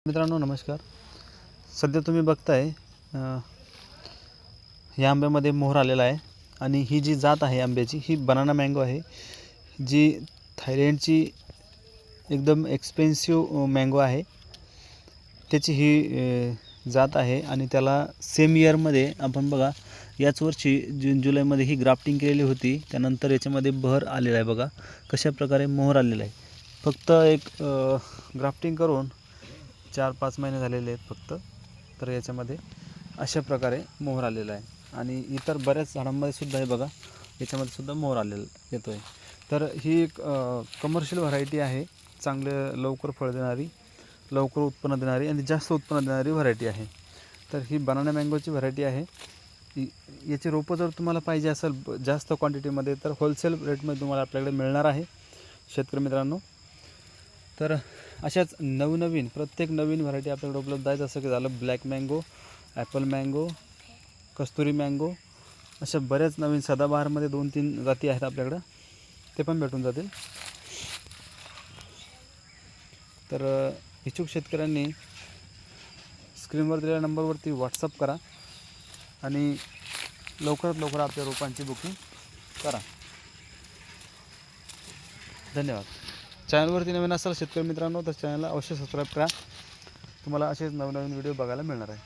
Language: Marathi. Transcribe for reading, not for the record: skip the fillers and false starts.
मित्रांनो नमस्कार. सध्या तुम्ही बघताय या आंब्यामध्ये मोहर आलेला आहे आणि ही जी जात आहे आंब्याची ही बनाना मँगो आहे, जी थायलंडची एकदम एक्सपेन्सिव्ह मँगो आहे. त्याची ही जात आहे आणि त्याला सेम इयरमध्ये आपण बघा याच वर्षी जून जुलैमध्ये ही ग्राफ्टिंग केलेली होती. त्यानंतर याच्यामध्ये बहर आलेला आहे. बघा कशा प्रकारे मोहर आलेला आहे. फक्त एक ग्राफ्टिंग करून 4-5 महिने झालेले आहेत फक्त. तर याच्यामध्ये अशा प्रकारे मोहर आलेला आहे आणि इतर बऱ्याच झाडांमध्ये सुद्धा हे बघा याच्यामध्ये सुद्धा मोहर आलेला येतो आहे. तर ही एक कमर्शियल व्हरायटी आहे. चांगले लवकर फळ देणारी, लवकर उत्पन्न देणारी आणि जास्त उत्पन्न देणारी व्हरायटी आहे. तर ही बनाना मँगोची व्हरायटी आहे. याची रोपं जर तुम्हाला पाहिजे असेल जास्त क्वांटिटीमध्ये तर होलसेल रेटमध्ये तुम्हाला आपल्याकडे मिळणार आहे शेतकरी मित्रांनो. तर अशाच नवनवीन प्रत्येक नवीन व्हरायटी आपल्याकडे उपलब्ध आहे. जसं की झालं ब्लॅक मँगो, ॲपल मँगो, कस्तुरी मँगो, अशा बऱ्याच नवीन सदाबहारमध्ये 2-3 जाती आहेत आपल्याकडं, ते पण भेटून जातील. तर इच्छुक शेतकऱ्यांनी स्क्रीनवर दिलेल्या नंबरवरती व्हॉट्सअप करा आणि लवकरात लवकर आपल्या रोपांची बुकिंग करा. धन्यवाद. चॅनलवरती नवीन असाल शेतकरी मित्रांनो तर चॅनलला अवश्य सबस्क्राईब करा. तुम्हाला असेच नवनवीन व्हिडिओ बघायला मिळणार आहे.